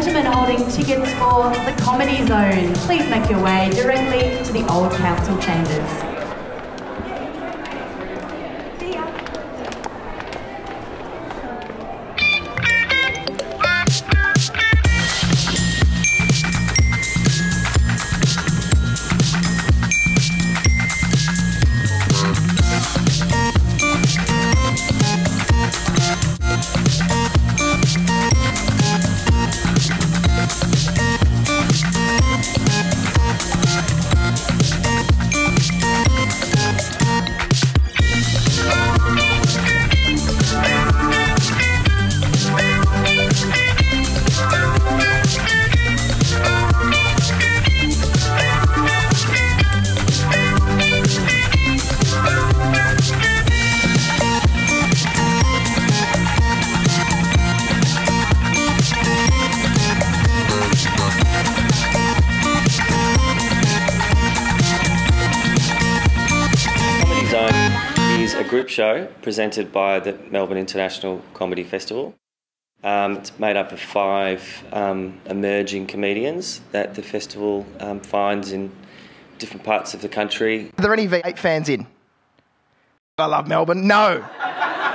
gentlemen holding tickets for the Comedy Zone, please make your way directly to the Old Council Chambers. A group show presented by the Melbourne International Comedy Festival. It's made up of 5 emerging comedians that the festival finds in different parts of the country. Are there any V8 fans in? I love Melbourne. No.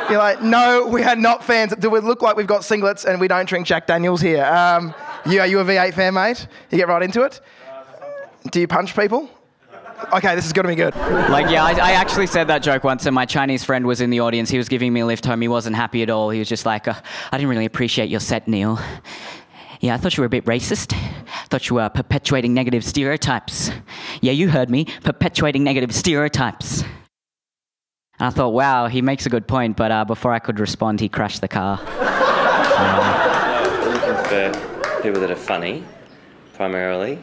You're like, no, we are not fans. Do we look like we've got singlets and we don't drink Jack Daniels here? Are you a V8 fan, mate? You get right into it? Do you punch people? Okay, this is going to be good. Like, yeah, I actually said that joke once and my Chinese friend was in the audience. He was giving me a lift home. He wasn't happy at all. He was just like, I didn't really appreciate your set, Neil. Yeah, I thought you were a bit racist. Thought you were perpetuating negative stereotypes. Yeah, you heard me. Perpetuating negative stereotypes. And I thought, wow, he makes a good point, but before I could respond, he crashed the car. We're looking for people that are funny, primarily.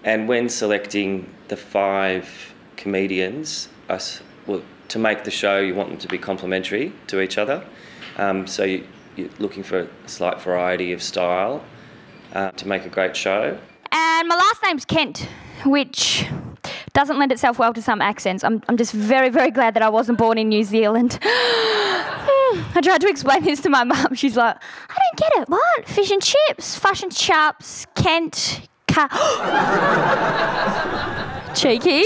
And when selecting the 5 comedians, to make the show, you want them to be complementary to each other. So you're looking for a slight variety of style to make a great show. And my last name's Kent, which doesn't lend itself well to some accents. I'm just very, very glad that I wasn't born in New Zealand. I tried to explain this to my mum. She's like, I don't get it. What? Fish and chips, fashion chops, Kent... Cheeky.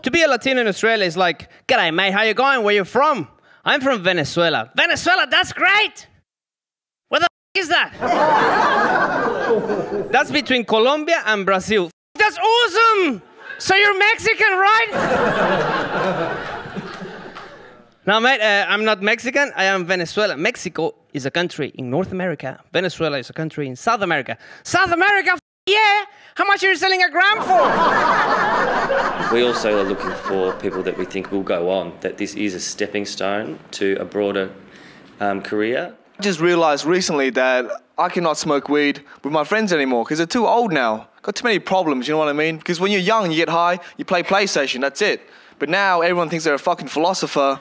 To be a Latino in Australia is like, g'day mate, how you going? Where you from? I'm from Venezuela. Venezuela, that's great! Where the is that? That's between Colombia and Brazil. That's awesome! So you're Mexican, right? Now mate, I'm not Mexican, I am Venezuela. Mexico is a country in North America. Venezuela is a country in South America. South America, yeah! How much are you selling a gram for? We also are looking for people that we think will go on, that this is a stepping stone to a broader career. I just realised recently that I cannot smoke weed with my friends anymore because they're too old now. Got too many problems, you know what I mean? Because when you're young, you get high, you play PlayStation, that's it. But now everyone thinks they're a fucking philosopher.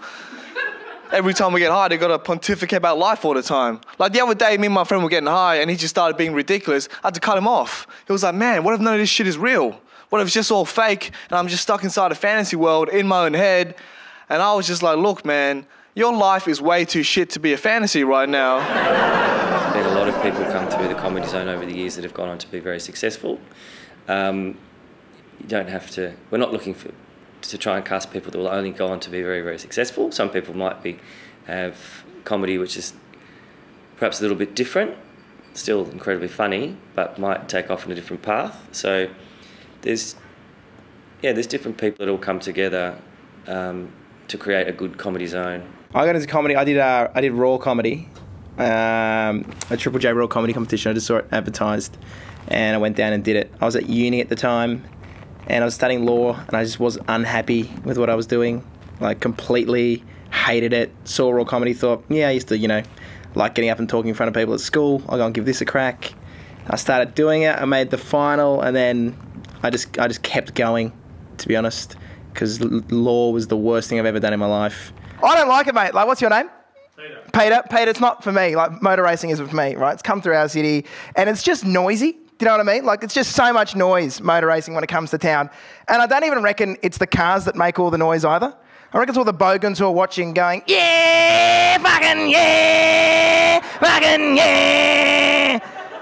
Every time we get high, they got to pontificate about life all the time. Like the other day, me and my friend were getting high and he just started being ridiculous. I had to cut him off. He was like, man, what if none of this shit is real? What if it's just all fake and I'm just stuck inside a fantasy world in my own head? And I was just like, look, man, your life is way too shit to be a fantasy right now. There's been a lot of people come through the Comedy Zone over the years that have gone on to be very successful. You don't have to, we're not looking to try and cast people that will only go on to be very, very successful. Some people might have comedy which is perhaps a little bit different, still incredibly funny, but might take off in a different path. So there's different people that all come together to create a good Comedy Zone. I got into comedy. I did Raw Comedy, a Triple J Raw Comedy competition. I just saw it advertised, and I went down and did it. I was at uni at the time. And I was studying law, and I just was unhappy with what I was doing. Like, completely hated it. Saw Raw Comedy, thought, yeah, I used to, like getting up and talking in front of people at school. I'll go and give this a crack. I started doing it. I made the final, and then I just kept going, to be honest, because law was the worst thing I've ever done in my life. I don't like it, mate. Like, what's your name? Peter. Peter, it's not for me. Like, motor racing isn't for me, right? It's come through our city, and it's just noisy. Do you know what I mean? Like, it's just so much noise, motor racing, when it comes to town. And I don't even reckon it's the cars that make all the noise either. I reckon it's all the bogans who are watching going, yeah, fucking yeah, fucking yeah.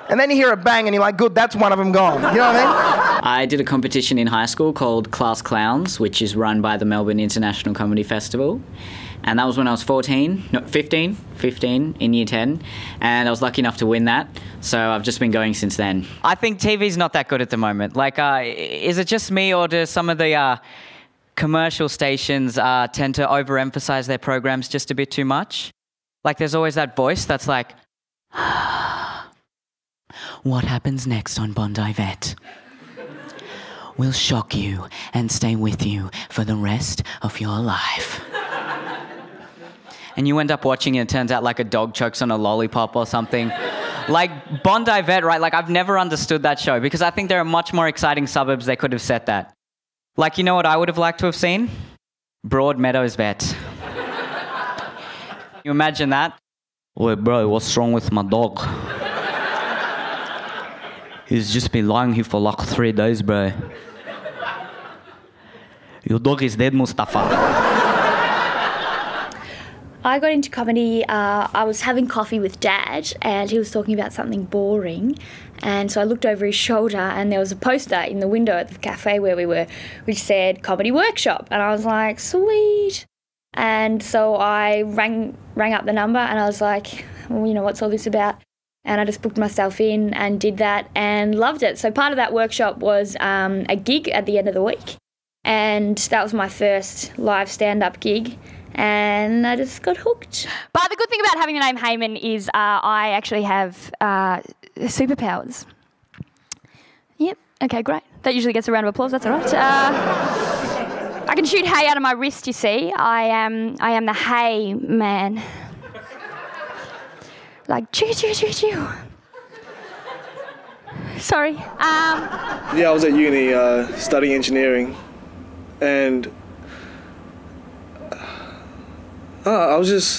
And then you hear a bang and you're like, good, that's one of them gone. You know what I mean? I did a competition in high school called Class Clowns, which is run by the Melbourne International Comedy Festival. And that was when I was 15 in year 10. And I was lucky enough to win that. So I've just been going since then. I think TV's not that good at the moment. Like, is it just me, or do some of the commercial stations tend to overemphasize their programs just a bit too much? Like, there's always that voice that's like, what happens next on Bondi Vet will shock you and stay with you for the rest of your life. And you end up watching it, it turns out like a dog chokes on a lollipop or something. Like Bondi Vet, right? Like, I've never understood that show, because I think there are much more exciting suburbs they could have set that. Like, you know what I would have liked to have seen? Broadmeadows Vet. You imagine that? Wait, bro, what's wrong with my dog? He's just been lying here for like 3 days, bro. Your dog is dead, Mustafa. I got into comedy, I was having coffee with Dad and he was talking about something boring, and so I looked over his shoulder and there was a poster in the window at the cafe where we were which said comedy workshop, and I was like, sweet. And so I rang up the number and I was like, well, you know, what's all this about? And I just booked myself in and did that and loved it. So part of that workshop was a gig at the end of the week, and that was my first live stand-up gig. And I just got hooked. But the good thing about having the name Heyman is I actually have superpowers. Yep, okay, great. That usually gets a round of applause, that's all right. I can shoot hay out of my wrist, you see. I am the hay man. Like, choo, choo, choo, choo. Sorry. Yeah, I was at uni studying engineering, and I was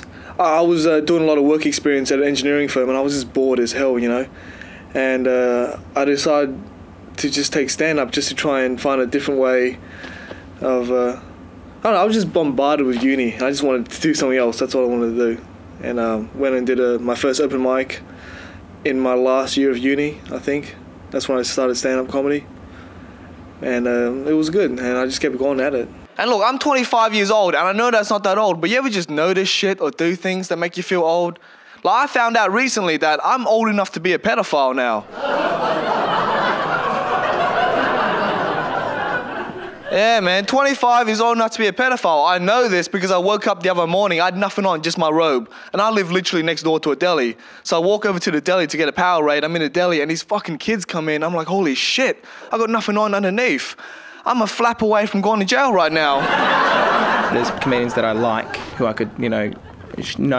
doing a lot of work experience at an engineering firm, and I was just bored as hell, you know. And I decided to just take stand-up just to try and find a different way of... I don't know, I was just bombarded with uni. I just wanted to do something else. That's what I wanted to do. And went and did my first open mic in my last year of uni, I think. That's when I started stand-up comedy. And it was good, and I just kept going at it. And look, I'm 25 years old, and I know that's not that old, but you ever just notice shit or do things that make you feel old? Like, I found out recently that I'm old enough to be a pedophile now. Yeah, man, 25 is old enough to be a pedophile. I know this because I woke up the other morning, I had nothing on, just my robe. And I live literally next door to a deli. So I walk over to the deli to get a Powerade. I'm in a deli, and these fucking kids come in. I'm like, holy shit, I got nothing on underneath. I'm a flap away from going to jail right now. There's comedians that I like who I could, you know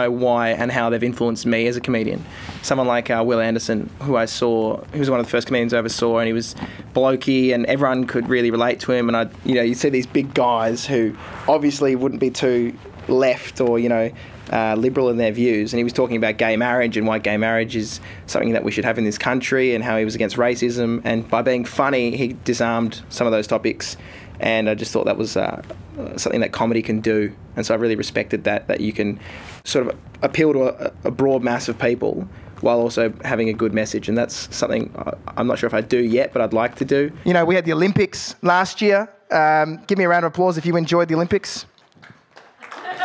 why and how they've influenced me as a comedian. Someone like Will Anderson, who I saw, he was one of the first comedians I ever saw, and he was blokey, and everyone could really relate to him. And you see these big guys who obviously wouldn't be too left or, liberal in their views, and he was talking about gay marriage and why gay marriage is something that we should have in this country, and how he was against racism, and by being funny he disarmed some of those topics, and I just thought that was something that comedy can do. And so I really respected that you can sort of appeal to a broad mass of people while also having a good message, and that's something I'm not sure if I do yet, but I'd like to do. You know, we had the Olympics last year. Give me a round of applause if you enjoyed the Olympics.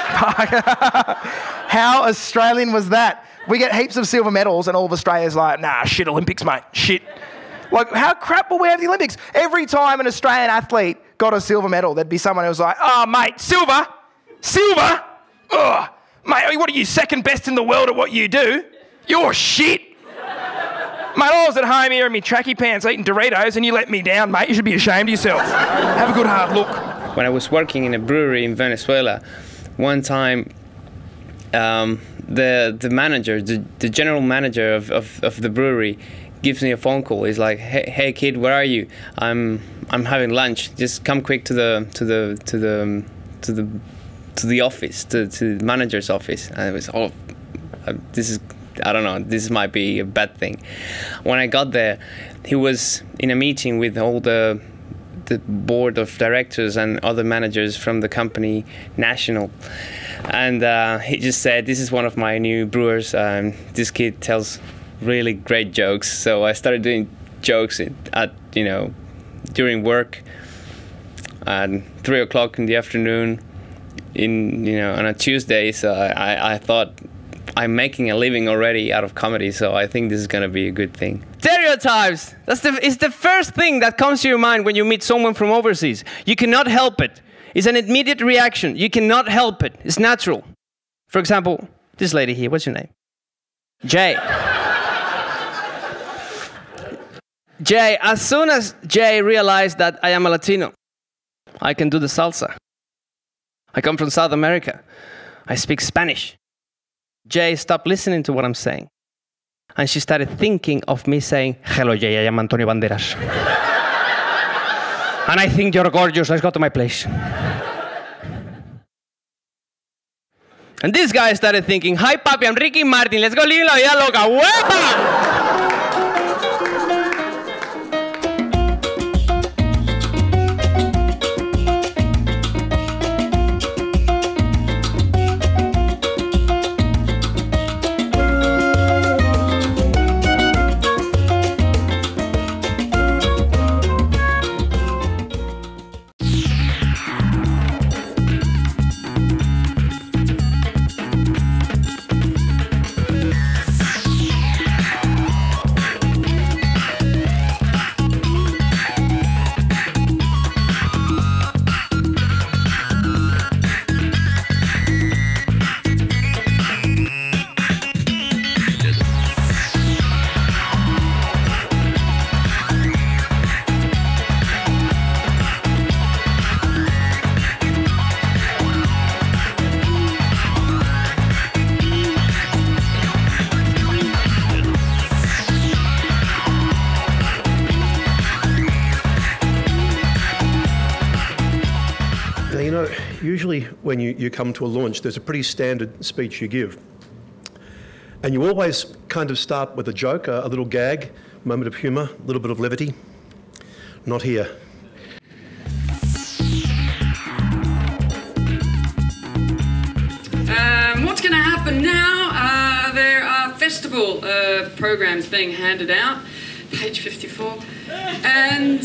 How Australian was that? We get heaps of silver medals and all of Australia's like, nah, shit Olympics, mate, shit. Like, how crap will we have the Olympics? Every time an Australian athlete got a silver medal, there'd be someone who was like, oh, mate, silver? Ugh. Mate, what are you, second best in the world at what you do? You're shit. Mate, I was at home here in my tracky pants eating Doritos and you let me down, mate. You should be ashamed of yourself. Have a good hard look. When I was working in a brewery in Venezuela, one time the manager, the general manager of the brewery, gives me a phone call. He's like, "Hey kid, where are you? I'm having lunch. Just come quick to the office, to the manager's office." And it was, I don't know, this might be a bad thing. When I got there, he was in a meeting with all the board of directors and other managers from the company National, and he just said, "This is one of my new brewers. This kid tells really great jokes. So I started doing jokes during work at 3 o'clock in the afternoon on a Tuesday. So I thought, I'm making a living already out of comedy, so I think this is gonna be a good thing. Stereotypes. It's the first thing that comes to your mind when you meet someone from overseas. You cannot help it. It's an immediate reaction. You cannot help it. It's natural. For example, this lady here. What's your name? Jay. Jay. As soon as Jay realized that I am a Latino, I can do the salsa. I come from South America. I speak Spanish. Jay stopped listening to what I'm saying. And she started thinking of me saying, hello, Jay, I am Antonio Banderas. And I think you're gorgeous. Let's go to my place. And this guy started thinking, hi, papi, I'm Ricky Martin. Let's go live la vida loca. ¡Huepa! Usually when you come to a launch, there's a pretty standard speech you give. And you always kind of start with a joke, a little gag, moment of humour, a little bit of levity. Not here. What's going to happen now? There are festival programs being handed out. Page 54. And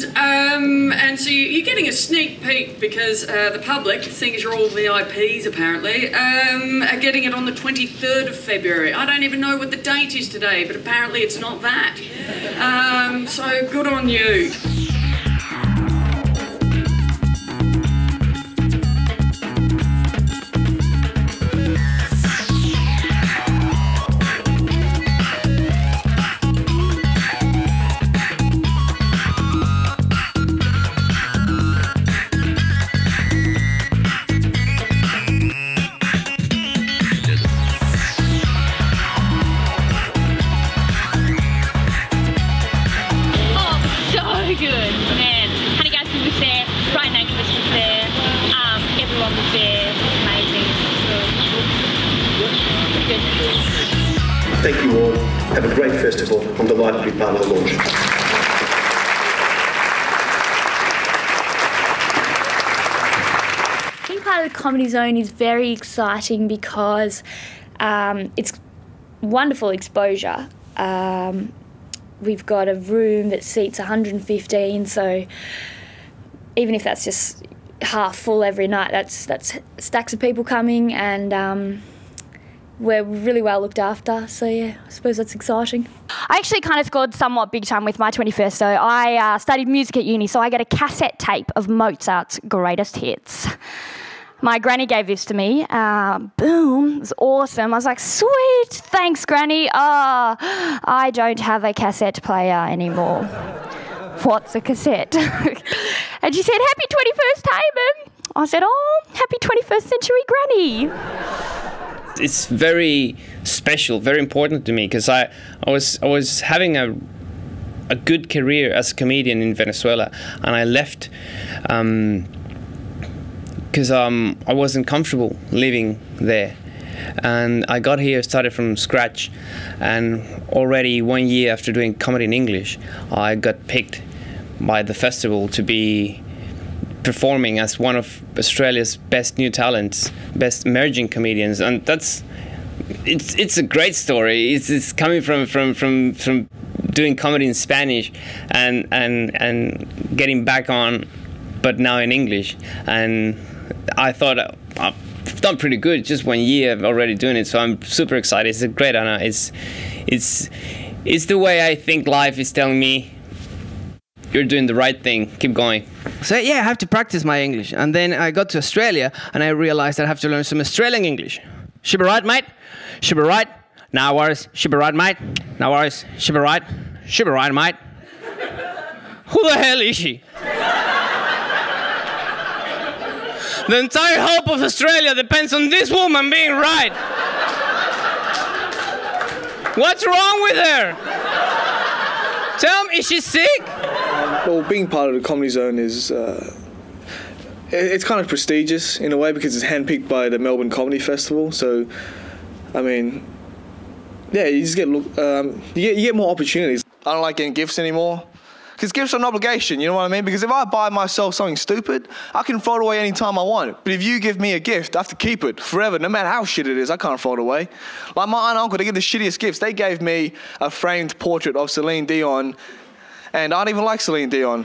so you're getting a sneak peek because the public, seeing as you're all VIPs apparently, are getting it on the 23rd of February. I don't even know what the date is today, but apparently it's not that. So good on you. Thank you all. Have a great festival. I'm delighted to be part of the launch. Being part of the Comedy Zone is very exciting because it's wonderful exposure. We've got a room that seats 115, so even if that's just half full every night, that's stacks of people coming, and we're really well looked after, so yeah, I suppose that's exciting. I actually kind of scored somewhat big time with my 21st. So I studied music at uni, so I get a cassette tape of Mozart's greatest hits. My granny gave this to me. Boom, it was awesome. I was like, sweet, thanks, Granny. I don't have a cassette player anymore. What's a cassette? And she said, happy 21st, Taman. I said, oh, happy 21st century Granny. It's very special, very important to me, because I was having a good career as a comedian in Venezuela, and I left because I wasn't comfortable living there, and I got here, started from scratch, and already 1 year after doing comedy in English, I got picked by the festival to be performing as one of Australia's best new talents, best emerging comedians, and that's it's a great story. It's coming from doing comedy in Spanish and getting back on, but now in English. And I thought I've done pretty good. Just 1 year already doing it, so I'm super excited. It's a great honor. It's the way I think life is telling me, you're doing the right thing, keep going. So yeah, I have to practice my English. And then I got to Australia and I realized I have to learn some Australian English. She be right, mate? She be right? Now worries. She be right, mate? Now worries. She be right? She be right, mate? Who the hell is she? The entire hope of Australia depends on this woman being right. What's wrong with her? Tell me, is she sick? Well, being part of the Comedy Zone is, it's kind of prestigious in a way because it's handpicked by the Melbourne Comedy Festival. So, I mean, yeah, you just you get more opportunities. I don't like getting gifts anymore because gifts are an obligation, you know what I mean? Because if I buy myself something stupid, I can throw it away anytime I want. But if you give me a gift, I have to keep it forever, no matter how shit it is. I can't throw it away. Like my aunt and uncle, they give the shittiest gifts. They gave me a framed portrait of Celine Dion, and I don't even like Celine Dion.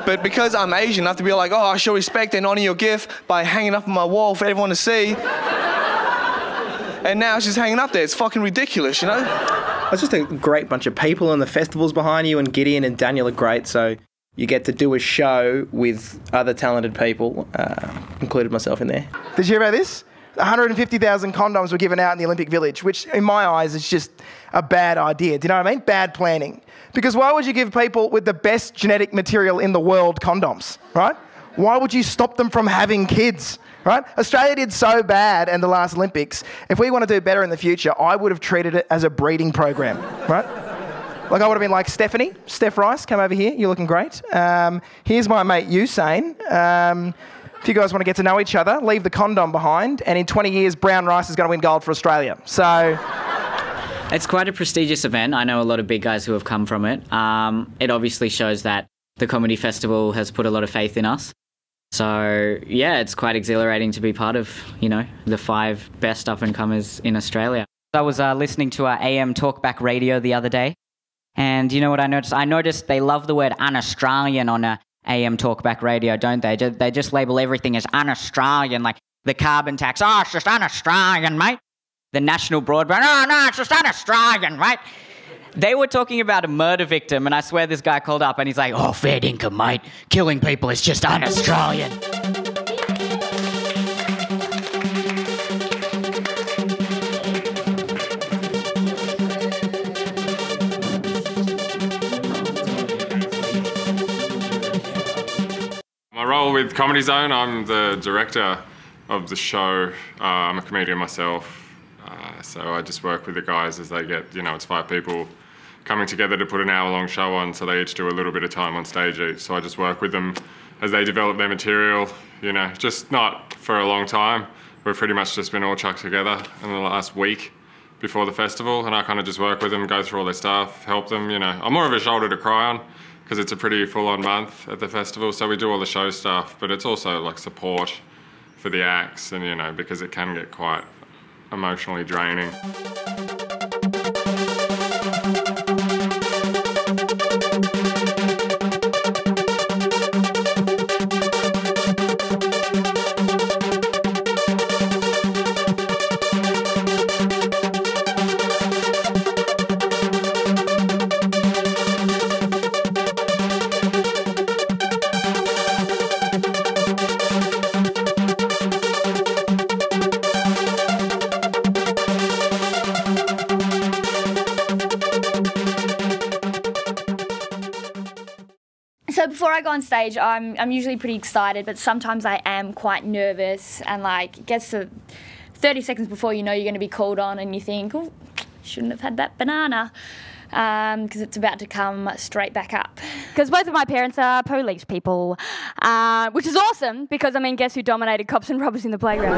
But because I'm Asian, I have to be like, oh, I show respect and honor your gift by hanging up on my wall for everyone to see. And now it's just hanging up there. It's fucking ridiculous, you know? It's just a great bunch of people, and the festival's behind you, and Gideon and Daniel are great, so you get to do a show with other talented people, included myself in there. Did you hear about this? 150,000 condoms were given out in the Olympic Village, which in my eyes is just a bad idea. Do you know what I mean? Bad planning. Because why would you give people with the best genetic material in the world condoms, right? Why would you stop them from having kids, right? Australia did so bad in the last Olympics. If we want to do better in the future, I would have treated it as a breeding program, right? Like I would have been like, Steph Rice, come over here. You're looking great. Here's my mate Usain. If you guys want to get to know each other, leave the condom behind, and in 20 years, brown rice is going to win gold for Australia. So it's quite a prestigious event. I know a lot of big guys who have come from it. It obviously shows that the Comedy Festival has put a lot of faith in us. So, yeah, it's quite exhilarating to be part of, you know, the 5 best up-and-comers in Australia. I was listening to AM Talkback Radio the other day, and you know what I noticed? I noticed they love the word un-Australian on AM Talkback Radio, don't they? They just label everything as un-Australian, like the carbon tax. Oh, it's just un-Australian, mate. The national broadband. Oh, no, it's just un-Australian, right? They were talking about a murder victim, and I swear this guy called up and he's like, oh, fair dinkum, mate. Killing people is just un-Australian. My role with Comedy Zone, I'm the director of the show. I'm a comedian myself. So I just work with the guys as they get, you know, it's 5 people coming together to put an hour-long show on, so they each do a little bit of time on stage each. So I just work with them as they develop their material, you know, just not for a long time. We've pretty much just been all chucked together in the last week before the festival, and I kind of just work with them, go through all their stuff, help them, you know. I'm more of a shoulder to cry on because it's a pretty full-on month at the festival, so we do all the show stuff, but it's also like support for the acts, and, you know, because it can get quite emotionally draining. So before I go on stage, I'm usually pretty excited, but sometimes I am quite nervous, and like it gets to 30 seconds before you know you're going to be called on, and you think, oh, shouldn't have had that banana, because it's about to come straight back up. Because both of my parents are police people, which is awesome, because, I mean, guess who dominated cops and robbers in the playground?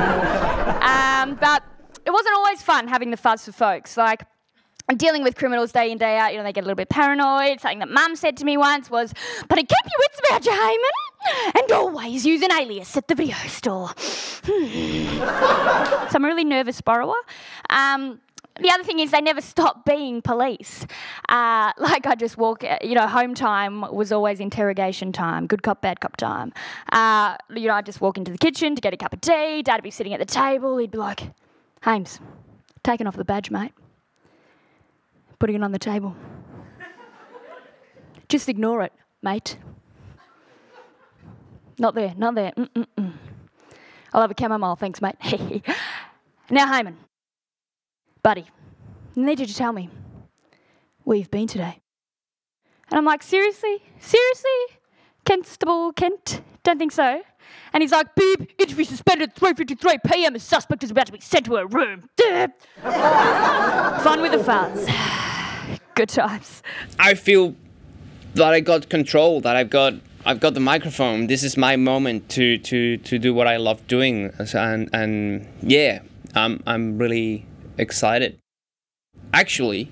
But it wasn't always fun having the fuzz for folks. Like, I'm dealing with criminals day in, day out. You know, they get a little bit paranoid. Something that Mum said to me once was, "But keep your wits about you, Heyman, and always use an alias at the video store." So I'm a really nervous borrower. The other thing is they never stop being police. Like I just walk, home time was always interrogation time, good cop, bad cop time. I'd just walk into the kitchen to get a cup of tea. Dad would be sitting at the table. He'd be like, "Hames, taking off the badge, mate. Putting it on the table. Just ignore it, mate. Not there, not there. I'll have a chamomile, thanks, mate." Now, Heyman, buddy, I need you to tell me where you've been today. And I'm like, seriously? Constable Kent? Don't think so. And he's like, "Beep, interview suspended at 3:53 p.m. The suspect is about to be sent to her room." Fun with the fuzz. Good times. I feel that I got control, that I've got the microphone. This is my moment to do what I love doing, and yeah, I'm really excited. Actually,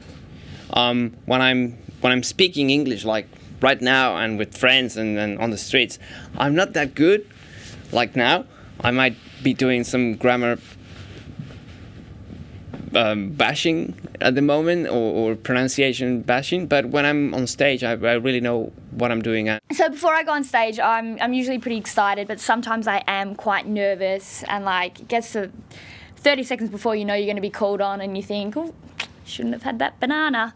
when I'm speaking English, like right now and with friends and on the streets, I'm not that good. Like now, I might be doing some grammar bashing at the moment, or pronunciation bashing, but when I'm on stage, I really know what I'm doing. So before I go on stage, I'm usually pretty excited, but sometimes I am quite nervous, and like it gets to 30 seconds before you know you're going to be called on, and you think, "Oh, shouldn't have had that banana,"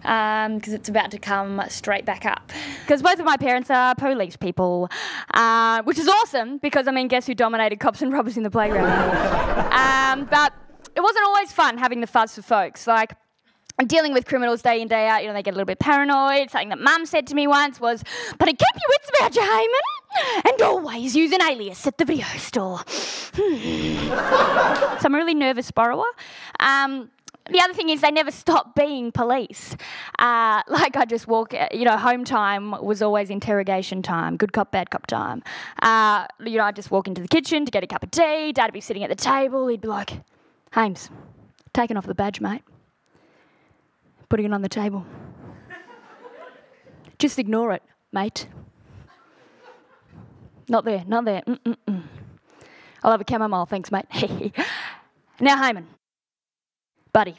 because it's about to come straight back up. Because both of my parents are police people, which is awesome, because, guess who dominated cops and robbers in the playground? But it wasn't always fun having the fuzz for folks. Like, I'm dealing with criminals day in, day out. You know, they get a little bit paranoid. Something that Mum said to me once was, "But keep your wits about you, Heyman, and always use an alias at the video store." So I'm a really nervous borrower. The other thing is they never stop being police. Like I just walk, home time was always interrogation time, good cop, bad cop time. I'd just walk into the kitchen to get a cup of tea. Dad would be sitting at the table. He'd be like, "Hames, taking off the badge, mate. Putting it on the table. Just ignore it, mate. Not there, not there. I'll have a chamomile, thanks, mate." Now, Heyman, buddy,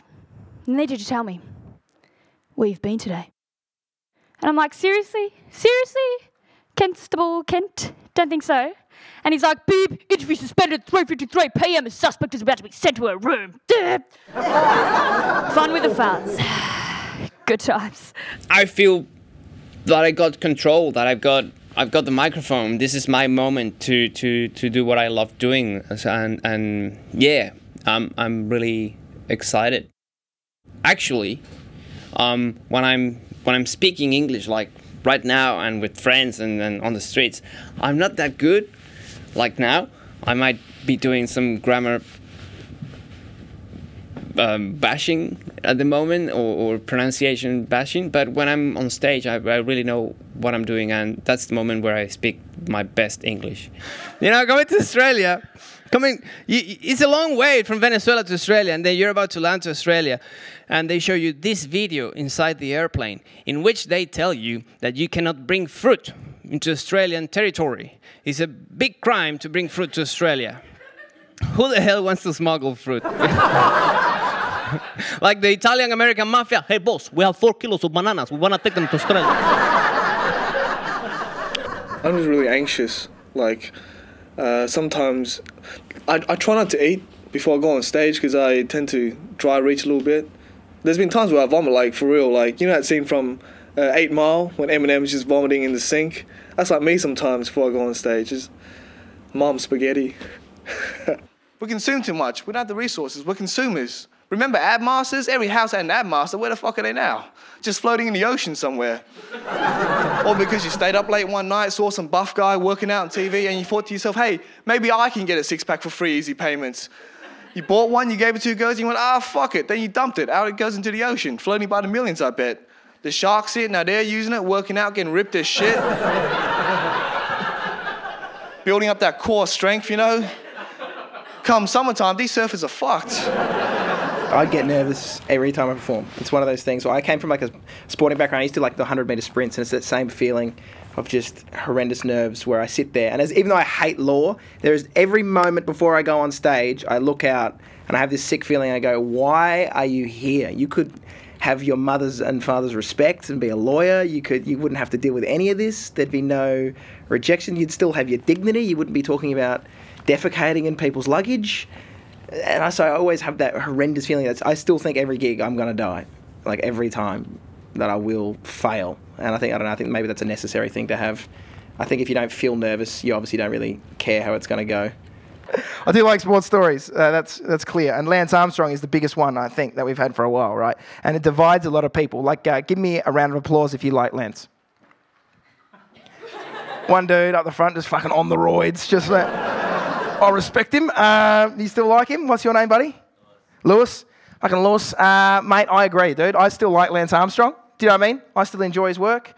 I need you to tell me where you've been today. And I'm like, seriously? Constable Kent? Don't think so. And he's like, "Beep, interview suspended at 3:53 p.m. The suspect is about to be sent to her room." Fun with the fuzz. Good times. I feel that I got control, that I've got the microphone. This is my moment to do what I love doing, and yeah, I'm really excited. Actually, when I'm speaking English, like right now and with friends and on the streets, I'm not that good. Like now, I might be doing some grammar bashing at the moment, or pronunciation bashing, but when I'm on stage, I really know what I'm doing, and that's the moment where I speak my best English. Coming to Australia, it's a long way from Venezuela to Australia, and then you're about to land to Australia, and they show you this video inside the airplane in which they tell you that you cannot bring fruit into Australian territory. It's a big crime to bring fruit to Australia. Who the hell wants to smuggle fruit? Like the Italian-American mafia. "Hey boss, we have 4 kilos of bananas. We want to take them to Australia." I'm just really anxious. Like, sometimes I try not to eat before I go on stage because I tend to dry reach a little bit. There's been times where I vomit, like, for real. Like, you know that scene from 8 Mile when Eminem's just vomiting in the sink? That's like me sometimes before I go on stage. Just mom spaghetti. We consume too much. We don't have the resources. We're consumers. Remember Ab Masters? Every house had an Ab Master. Where the fuck are they now? Just floating in the ocean somewhere. Or because you stayed up late one night, saw some buff guy working out on TV, and you thought to yourself, "Hey, maybe I can get a 6-pack for free easy payments." You bought one, you gave it to 2 girls, and you went, fuck it. Then you dumped it. Out it goes into the ocean, floating by the millions, I bet. The sharks see it, now they're using it, working out, getting ripped as shit. Building up that core strength, Come summertime, these surfers are fucked. I get nervous every time I perform. It's one of those things. I came from like a sporting background. I used to like the 100-metre sprints, and it's that same feeling of just horrendous nerves where I sit there. And even though I hate law, there is every moment before I go on stage, I look out and I have this sick feeling. I go, why are you here? You could have your mother's and father's respect and be a lawyer. You wouldn't have to deal with any of this. There'd be no rejection. You'd still have your dignity. You wouldn't be talking about defecating in people's luggage. And so I always have that horrendous feeling that I still think every gig I'm going to die, like every time that I will fail. And I think maybe that's a necessary thing to have. I think if you don't feel nervous, you obviously don't really care how it's going to go. I do like sports stories. That's clear. And Lance Armstrong is the biggest one, I think, that we've had for a while, right? And it divides a lot of people. Like, give me a round of applause if you like Lance. One dude up the front just fucking on the roids. Just I respect him. You still like him? What's your name, buddy? Lewis. Fucking Lewis. Mate, I agree, dude. I still like Lance Armstrong. Do you know what I mean? I still enjoy his work.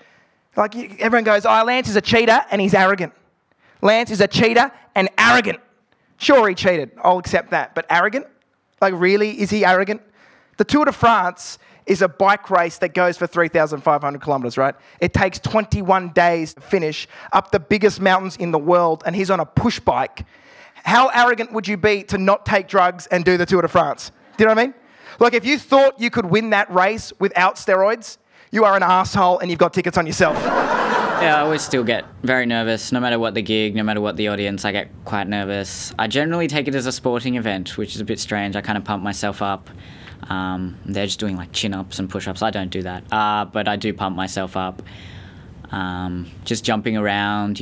Like, everyone goes, Lance is a cheater and he's arrogant. Lance is a cheater and arrogant. Sure, he cheated. I'll accept that. But arrogant? Like, really? Is he arrogant? The Tour de France is a bike race that goes for 3,500 kilometres, right? It takes 21 days to finish up the biggest mountains in the world, and he's on a push bike. How arrogant would you be to not take drugs and do the Tour de France? Do you know what I mean? Like, if you thought you could win that race without steroids, you are an asshole and you've got tickets on yourself. Yeah, I always still get very nervous, no matter what the gig, no matter what the audience, I get quite nervous. I generally take it as a sporting event, which is a bit strange. I kind of pump myself up. They're just doing like chin-ups and push-ups. I don't do that, but I do pump myself up. Just jumping around,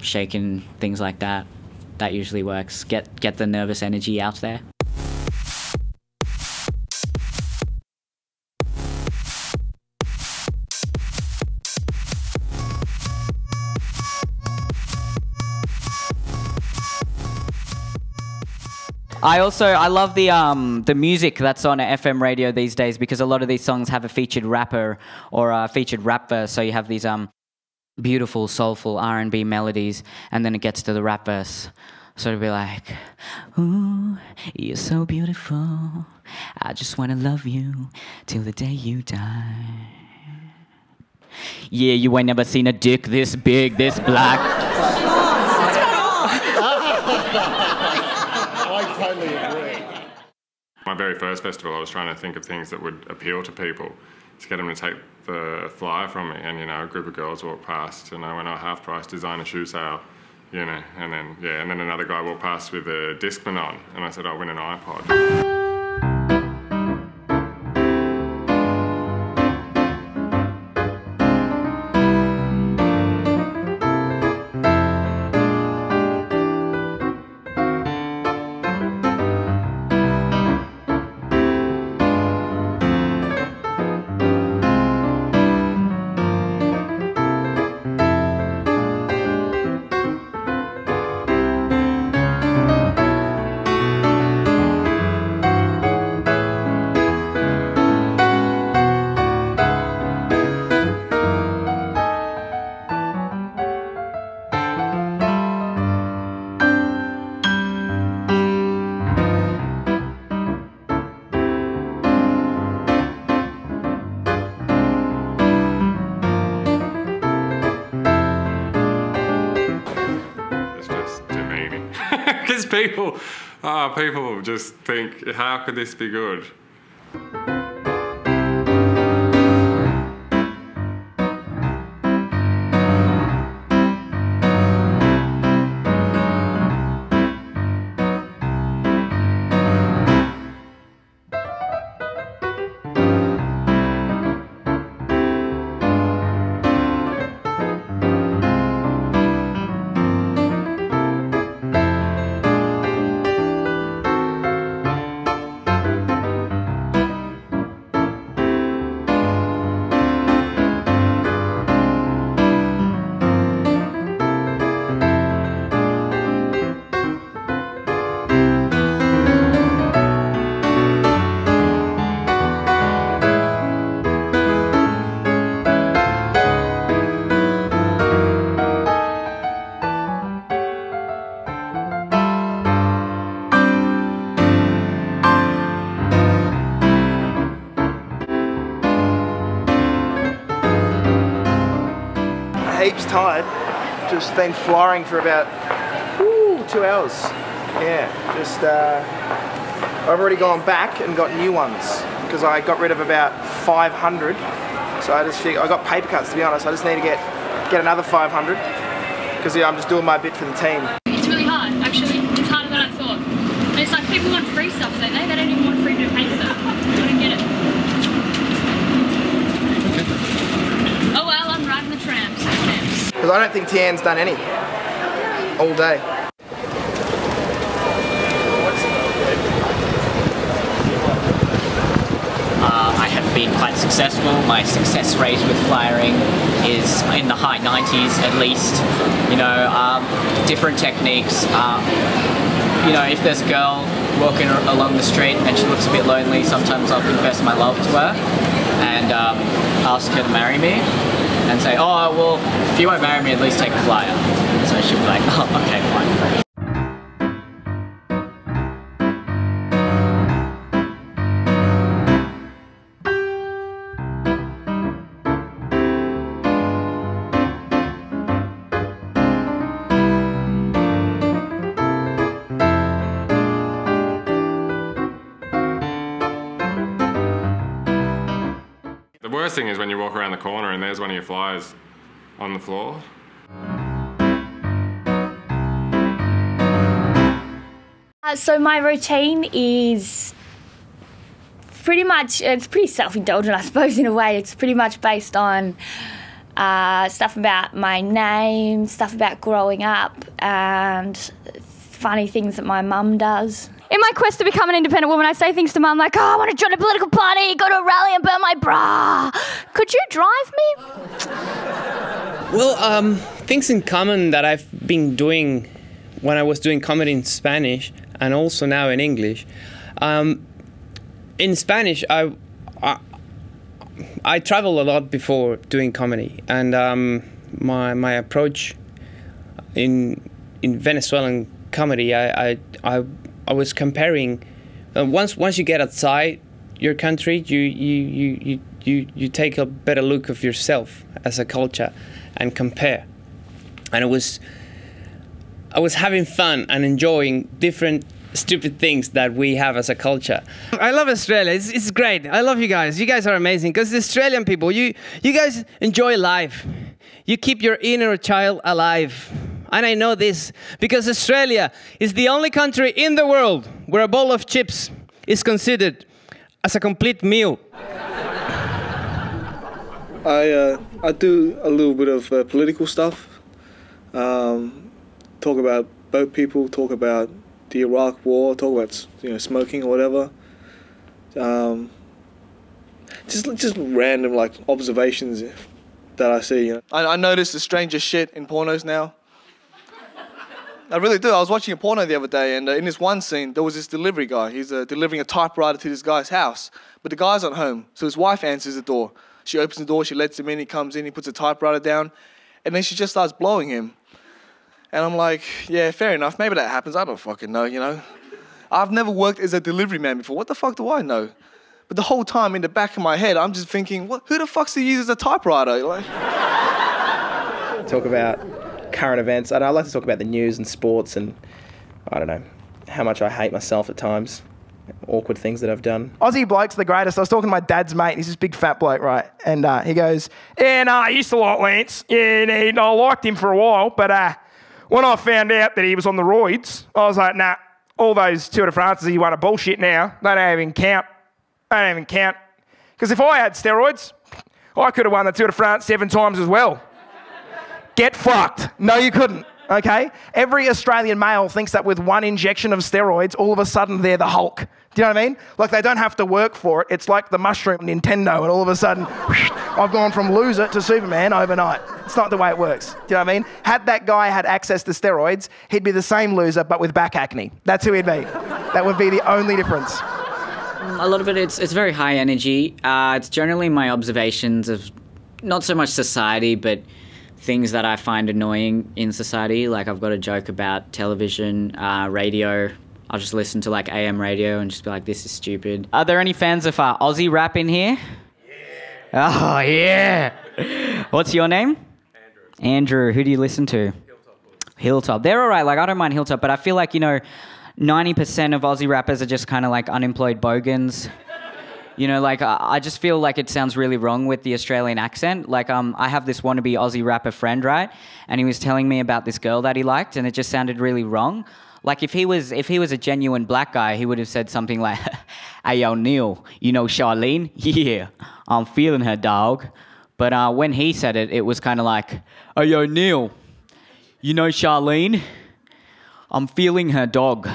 shaking, things like that. That usually works. Get the nervous energy out there. I love the music that's on FM radio these days, because a lot of these songs have a featured rapper or a featured rap verse. So you have these beautiful, soulful R&B melodies, and then it gets to the rap verse. So it'll be like, ooh, you're so beautiful. I just want to love you till the day you die. Yeah, you ain't never seen a dick this big, this black. I totally agree. My very first festival, I was trying to think of things that would appeal to people, to get them to take the flyer from me. And, a group of girls walked past, and I went, half-price designer shoe sale, and then another guy walked past with a Discman on, and I said, I'll win an iPod. People just think, how could this be good? heaps tired. Just been flying for about 2 hours. Yeah, just I've already gone back and got new ones because I got rid of about 500. So I just figured I got paper cuts, to be honest. I just need to get another 500 because I'm just doing my bit for the team. It's really hard, actually. It's harder than I thought. And it's like people want free stuff, don't they? They don't even want free bit of paper. I don't get it. Oh well, I'm riding the trams. Because I don't think Tian's done any all day. I have been quite successful. My success rate with flyering is in the high 90s at least. You know, different techniques. You know, if there's a girl walking along the street and she looks a bit lonely, sometimes I'll confess my love to her and ask her to marry me and say, oh, well, if you won't marry me, at least take a flyer. So she'll be like, oh, okay, fine. The worst thing is when you walk around the corner and there's one of your flyers on the floor. So my routine is pretty much, it's pretty self-indulgent, I suppose, in a way. It's pretty much based on stuff about my name, stuff about growing up, and funny things that my mum does. In my quest to become an independent woman, I say things to Mum like, oh, I want to join a political party, go to a rally and burn my bra. Could you drive me? Well, things in common that I've been doing when I was doing comedy in Spanish and also now in English. In Spanish, I traveled a lot before doing comedy, and my approach in Venezuelan comedy, I was comparing. Once you get outside your country, you take a better look of yourself as a culture and compare. And I was having fun and enjoying different stupid things that we have as a culture. I love Australia. It's great. I love you guys. You guys are amazing because the Australian people, you guys enjoy life. You keep your inner child alive. And I know this because Australia is the only country in the world where a bowl of chips is considered as a complete meal. I do a little bit of political stuff. Talk about boat people, talk about the Iraq War, talk about smoking or whatever. Just random like observations that I see. I notice the strangest shit in pornos now. I really do. I was watching a porno the other day, and in this one scene, there was this delivery guy. He's delivering a typewriter to this guy's house, but the guy's not home, so his wife answers the door. She opens the door, she lets him in, he comes in, he puts a typewriter down, and then she just starts blowing him. And I'm like, yeah, fair enough, maybe that happens, I don't fucking know, I've never worked as a delivery man before, what the fuck do I know? But the whole time in the back of my head, I'm just thinking, who the fuck's he uses a typewriter? Talk about current events. I like to talk about the news and sports and, I don't know, how much I hate myself at times. Awkward things that I've done. Aussie bloke's the greatest. I was talking to my dad's mate. He's this big fat bloke, right? And he goes, yeah, no, I used to like Lance. Yeah, I liked him for a while. But when I found out that he was on the roids, I was like, nah, all those Tour de France's he won are bullshit now. They don't even count. They don't even count. Because if I had steroids, I could have won the Tour de France 7 times as well. Get fucked. No, you couldn't. Okay? Every Australian male thinks that with one injection of steroids, all of a sudden they're the Hulk. Do you know what I mean? Like they don't have to work for it. It's like the mushroom Nintendo, and all of a sudden, I've gone from loser to Superman overnight. It's not the way it works. Do you know what I mean? Had that guy had access to steroids, he'd be the same loser, but with back acne. That's who he'd be. That would be the only difference. A lot of it, it's very high energy. It's generally my observations of not so much society, but things that I find annoying in society. Like I've got a joke about television, radio. I'll just listen to like AM radio and just be like, this is stupid. Are there any fans of Aussie rap in here? Yeah. Oh, yeah. What's your name? Andrew, who do you listen to? Hilltop. They're all right. Like, I don't mind Hilltop, but I feel like, 90% of Aussie rappers are just kind of like unemployed bogans. I just feel like it sounds really wrong with the Australian accent. Like, I have this wannabe Aussie rapper friend, right? And he was telling me about this girl that he liked, and it just sounded really wrong. Like, if he was a genuine black guy, he would have said something like, "Hey, yo, Neil, you know Charlene? Yeah, I'm feeling her, dog." But when he said it, it was kind of like, "Hey, yo, Neil, you know Charlene? I'm feeling her, dog."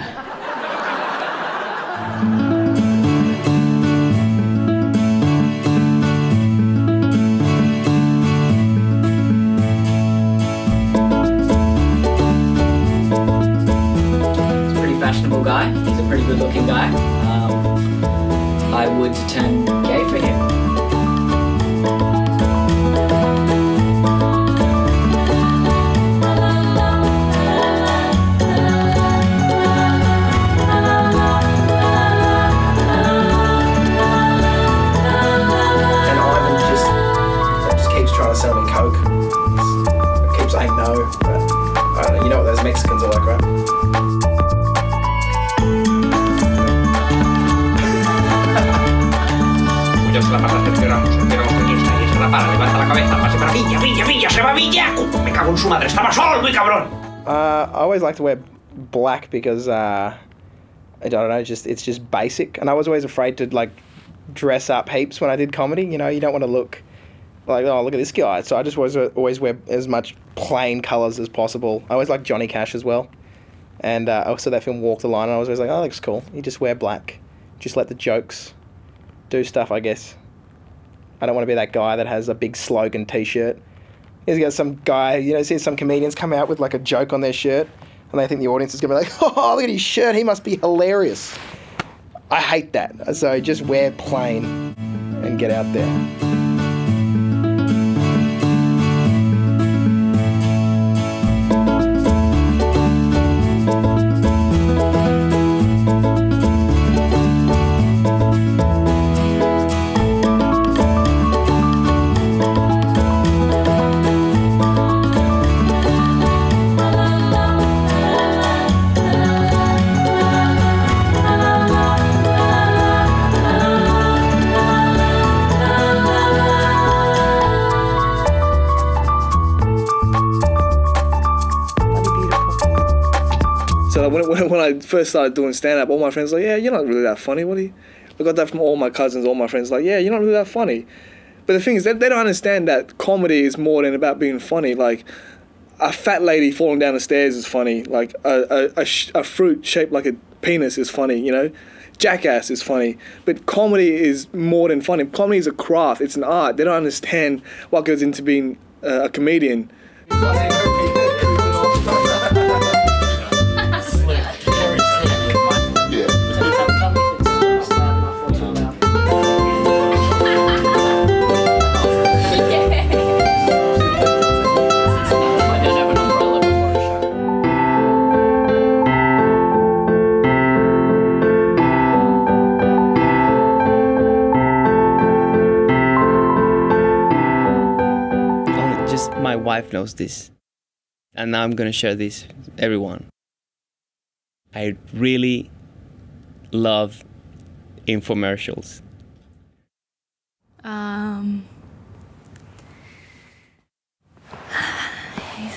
Fashionable guy. He's a pretty good-looking guy. I would turn gay for him. And Ivan just keeps trying to sell me coke. Keeps saying no. But I don't know. You know what those Mexicans are like, right? Se la pasa cercioramos aquí está, y esa la para, levanta la cabeza, pase para Villa, se va Villa. Me cago en su madre, estaba solo, muy cabrón. I always like to wear black because I don't know, it's just basic, and I was always afraid to like dress up heaps when I did comedy. You don't want to look like, oh, look at this guy. So I just always wear as much plain colours as possible. I always like Johnny Cash as well, and also that film Walk the Line. And I was always like, oh, that looks cool. You just wear black, just let the jokes do stuff, I guess. I don't want to be that guy that has a big slogan T-shirt. He's got some guy, see some comedians come out with like a joke on their shirt, and they think the audience is going to be like, oh, look at his shirt, he must be hilarious. I hate that. So just wear plain and get out there. When I first started doing stand-up, all my friends were like, yeah, you're not really that funny. What are you? I got that from all my cousins, all my friends, like, yeah, you're not really that funny. But the thing is, they don't understand that comedy is more than about being funny. Like, a fat lady falling down the stairs is funny. Like, a fruit shaped like a penis is funny, Jackass is funny. But comedy is more than funny. Comedy is a craft. It's an art. They don't understand what goes into being a comedian. My wife knows this, and now I'm gonna share this with everyone. I really love infomercials. Hey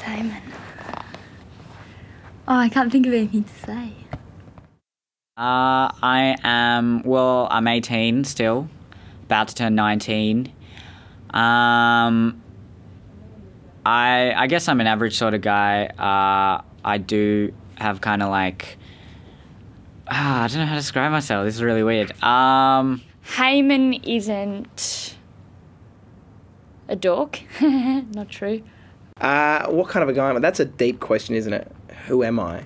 Simon. Oh, I can't think of anything to say. I'm 18 still, about to turn 19. I guess I'm an average sort of guy. I do have kind of like, I don't know how to describe myself. This is really weird. Heyman isn't a dork. Not true. What kind of a guy am I? That's a deep question, isn't it? Who am I?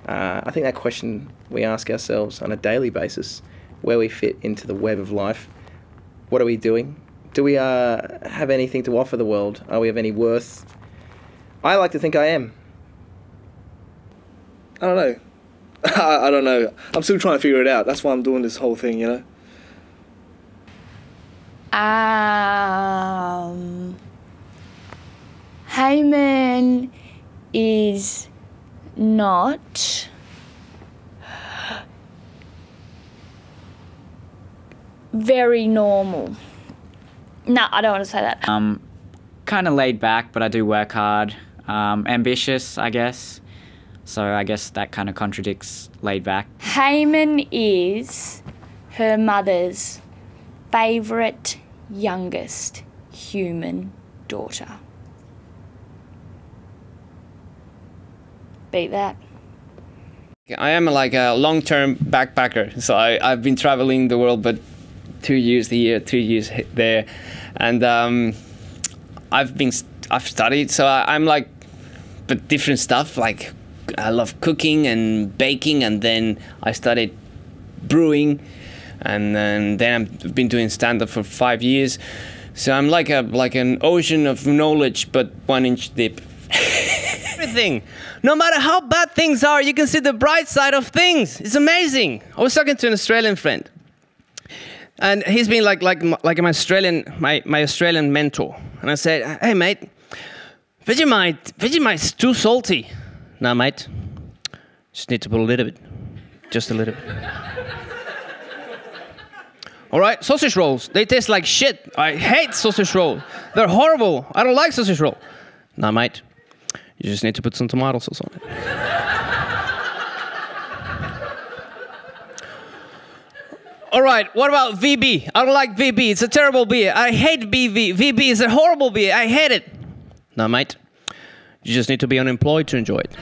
I think that question we ask ourselves on a daily basis, where we fit into the web of life. What are we doing? Do we have anything to offer the world? Are we of any worth? I like to think I am. I don't know. I don't know. I'm still trying to figure it out. That's why I'm doing this whole thing, Haman is not very normal. No, I don't want to say that. Kind of laid back, but I do work hard. Ambitious, I guess. So I guess that kind of contradicts laid back. Haman is her mother's favourite youngest human daughter. Beat that. I am like a long-term backpacker, so I've been traveling the world, but 2 years here, 2 years there, and I've studied, so I'm like, but different stuff. Like I love cooking and baking, and then I studied brewing, and then I've been doing stand-up for 5 years. So I'm like an ocean of knowledge, but 1 inch deep. Everything. No matter how bad things are, you can see the bright side of things. It's amazing. I was talking to an Australian friend, and he's been like my Australian mentor. And I said, "Hey mate, Vegemite's too salty." "Nah mate, just need to put a little bit, just a little bit." "All right, sausage rolls, they taste like shit. I hate sausage rolls. They're horrible. I don't like sausage roll." "Nah mate, you just need to put some tomato sauce on it." "All right, what about VB? I don't like VB. It's a terrible beer. I hate BV. VB is a horrible beer. I hate it." "No, mate. You just need to be unemployed to enjoy it."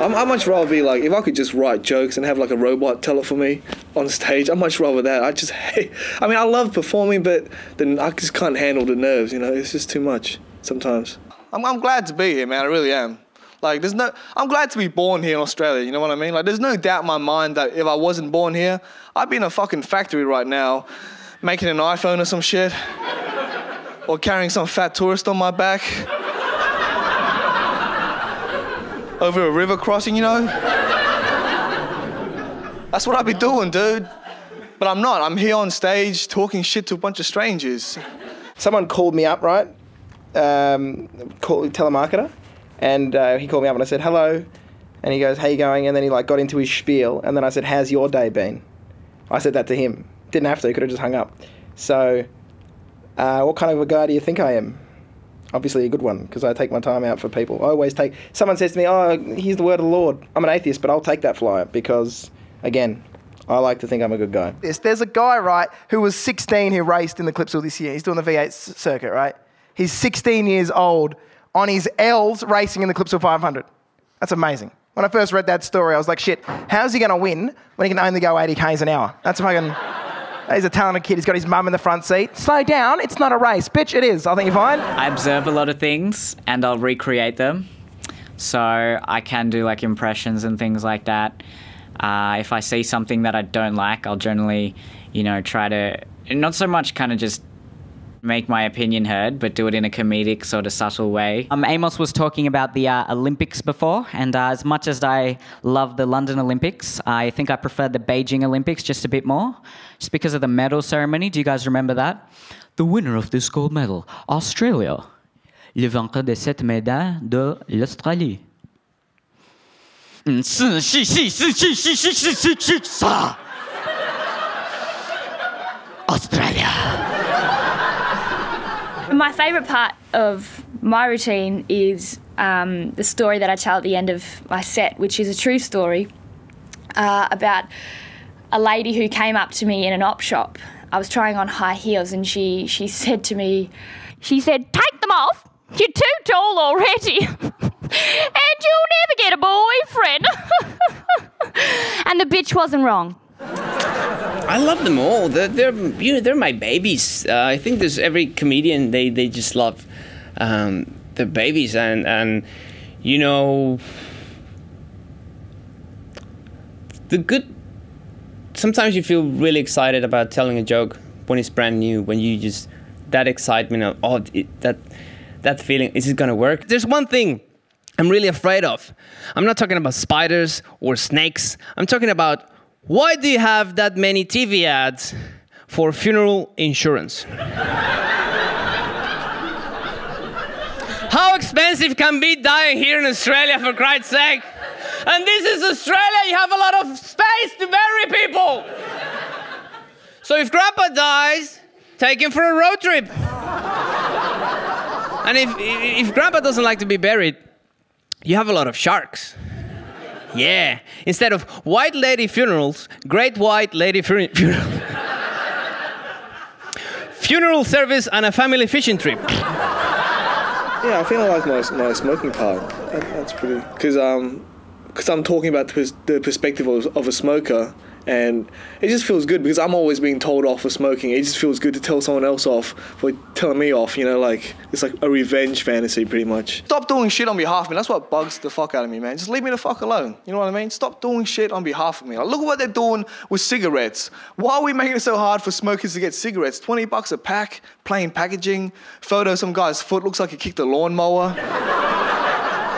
I'd much rather be like, if I could just write jokes and have like a robot tell it for me on stage, I'd much rather that. I mean, I love performing, but then I just can't handle the nerves, you know? It's just too much sometimes. I'm glad to be here, man. I really am. Like, I'm glad to be born here in Australia, you know what I mean? Like, there's no doubt in my mind that if I wasn't born here, I'd be in a fucking factory right now making an iPhone or some shit. Or carrying some fat tourist on my back. Over a river crossing, you know? That's what I'd be doing, dude. But I'm not. I'm here on stage talking shit to a bunch of strangers. Someone called me up, right? Telemarketer. And he called me up and I said, "Hello." And he goes, "How you going?" And then he like got into his spiel. And then I said, "How's your day been?" I said that to him. Didn't have to, he could have just hung up. So, what kind of a guy do you think I am? Obviously a good one, because I take my time out for people. I always take... Someone says to me, "Oh, here's the word of the Lord." I'm an atheist, but I'll take that flyer because, again, I like to think I'm a good guy. There's a guy, right, who was 16 who raced in the Clipsal this year. He's doing the V8 circuit, right? He's 16 years old on his L's racing in the Clipsal 500. That's amazing. When I first read that story, I was like, shit, how's he going to win when he can only go 80 k's an hour? That's fucking... He's a talented kid. He's got his mum in the front seat. Slow down. It's not a race. Bitch, it is. I think you're fine. I observe a lot of things and I'll recreate them. So I can do like impressions and things like that. If I see something that I don't like, I'll generally, try to, not so much kind of just make my opinion heard, but do it in a comedic sort of subtle way. Amos was talking about the Olympics before, and as much as I love the London Olympics, I think I prefer the Beijing Olympics just a bit more, just because of the medal ceremony. Do you guys remember that? The winner of this gold medal, Australia. Le vainqueur de cette médaille de l'Australie. Australia. My favourite part of my routine is the story that I tell at the end of my set, which is a true story about a lady who came up to me in an op shop. I was trying on high heels and she said to me, she said, "Take them off, you're too tall already and you'll never get a boyfriend." And the bitch wasn't wrong. I love them all. They're my babies. I think there's every comedian, they just love the babies, and the good. Sometimes you feel really excited about telling a joke when it's brand new, when you just that excitement of that feeling, is it gonna work? There's one thing I'm really afraid of. I'm not talking about spiders or snakes. I'm talking about, why do you have that many TV ads for funeral insurance? How expensive can be dying here in Australia, for Christ's sake? And this is Australia, you have a lot of space to bury people. So if Grandpa dies, take him for a road trip. And if Grandpa doesn't like to be buried, you have a lot of sharks. Yeah, instead of white lady funerals, great white lady funeral. Funeral service and a family fishing trip. Yeah, I think I like my smoking part. That's pretty... Because I'm talking about the perspective of a smoker, and it just feels good because I'm always being told off for smoking. It just feels good to tell someone else off for telling me off, you know, like, it's like a revenge fantasy pretty much. Stop doing shit on behalf of me. That's what bugs the fuck out of me, man. Just leave me the fuck alone. You know what I mean? Stop doing shit on behalf of me. Like, look at what they're doing with cigarettes. Why are we making it so hard for smokers to get cigarettes? $20 a pack, plain packaging, photo of some guy's foot looks like he kicked a lawnmower,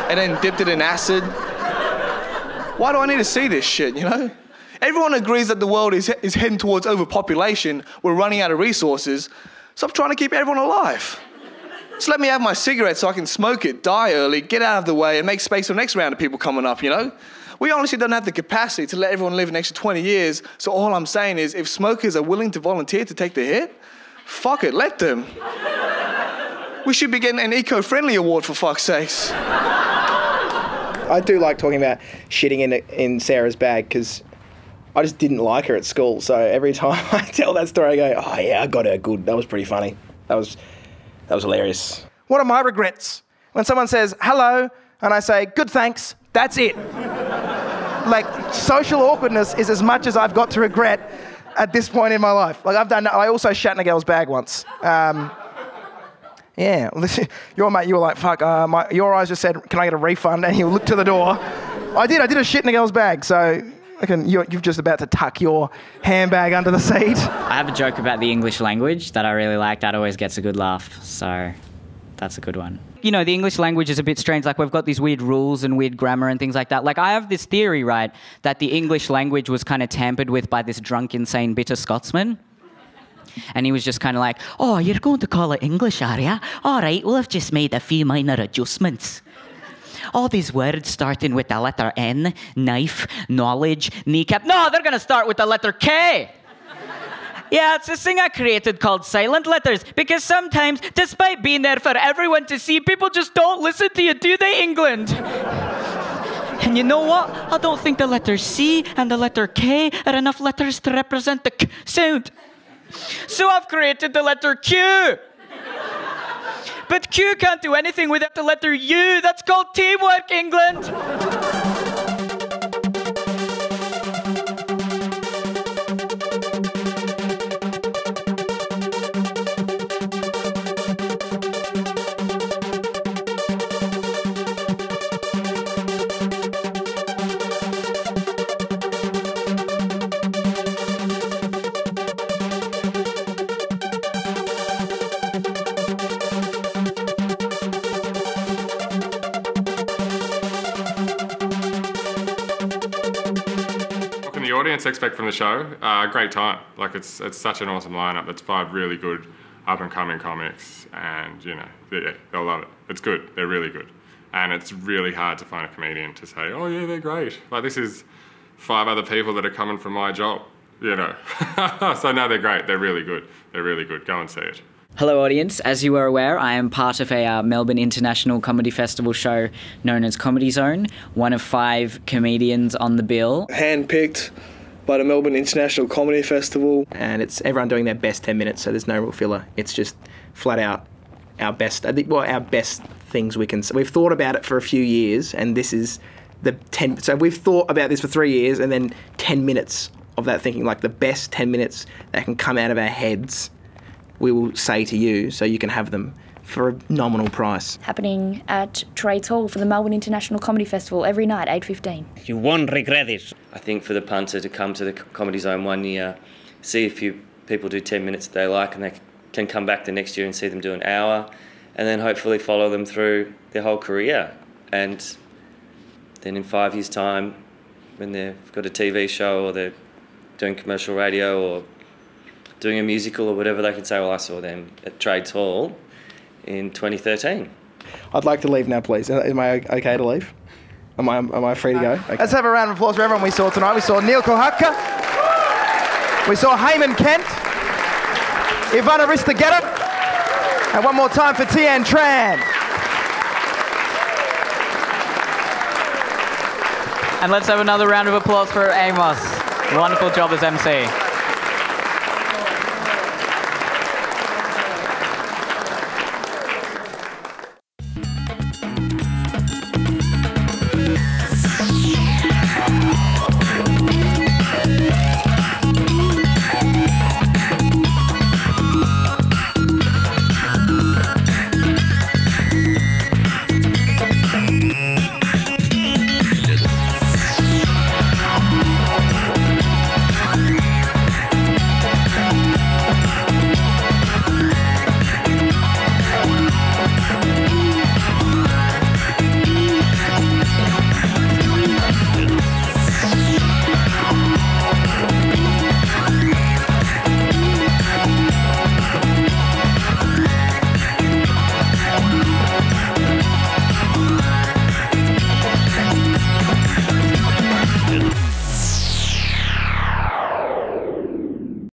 and then dipped it in acid. Why do I need to see this shit, you know? Everyone agrees that the world is heading towards overpopulation. We're running out of resources. Stop trying to keep everyone alive. Just let me have my cigarette so I can smoke it, die early, get out of the way, and make space for the next round of people coming up, you know? We honestly don't have the capacity to let everyone live an extra 20 years, so all I'm saying is if smokers are willing to volunteer to take the hit, fuck it, let them. We should be getting an eco-friendly award, for fuck's sakes. I do like talking about shitting in Sarah's bag because I just didn't like her at school. So every time I tell that story, I go, oh yeah, I got her good. That was pretty funny. That was hilarious. What are my regrets? When someone says, hello, and I say, good, thanks, that's it. Like, social awkwardness is as much as I've got to regret at this point in my life. Like, I also shat in a girl's bag once. Yeah, your mate, you were like, fuck, your eyes just said, can I get a refund? And you looked to the door. I did a shit in a girl's bag, so you're just about to tuck your handbag under the seat. I have a joke about the English language that I really like. That always gets a good laugh, so that's a good one. You know, the English language is a bit strange. Like, we've got these weird rules and weird grammar and things like that. Like, I have this theory, right, that the English language was kind of tampered with by this drunk, insane, bitter Scotsman. And he was just kind of like, oh, you're going to call it English, are you? All right, well, I've just made a few minor adjustments. All these words starting with the letter N, knife, knowledge, kneecap. No, they're going to start with the letter K. Yeah, it's this thing I created called silent letters, because sometimes, despite being there for everyone to see, people just don't listen to you, do they, England? And you know what? I don't think the letter C and the letter K are enough letters to represent the K sound. So I've created the letter Q. But Q can't do anything without the letter U. That's called teamwork, England. Expect from the show great time. Like, it's such an awesome lineup. It's 5 really good up and coming comics, and you know, they'll love it. It's good. They're really good, and it's really hard to find a comedian to say, oh yeah, they're great. Like, this is 5 other people that are coming from my job, you know. So no, they're great. They're really good. They're really good. Go and see it. Hello, audience. As you are aware, I am part of a Melbourne International Comedy Festival show known as Comedy Zone, one of 5 comedians on the bill. Handpicked by the Melbourne International Comedy Festival. And it's everyone doing their best 10 minutes, so there's no real filler. It's just flat out our best, our best things we can... We've thought about it for a few years, and this is the 10... So we've thought about this for 3 years, and then 10 minutes of that thinking, like the best 10 minutes that can come out of our heads, we will say to you, so you can have them for a nominal price. Happening at Trades Hall for the Melbourne International Comedy Festival every night, 8:15. You won't regret it. I think for the punter to come to the Comedy Zone one year, see a few people do 10 minutes that they like, and they can come back the next year and see them do an hour, and then hopefully follow them through their whole career. And then in 5 years' time, when they've got a TV show or they're doing commercial radio or doing a musical or whatever, they can say, well, I saw them at Trades Hall in 2013. I'd like to leave now, please. Am I okay to leave? Am I free to go? Okay. Let's have a round of applause for everyone we saw tonight. We saw Neil Kohatka. We saw Heyman Kent. Ivana Ristageta. And one more time for Tian Tran. And let's have another round of applause for Amos. Wonderful job as MC.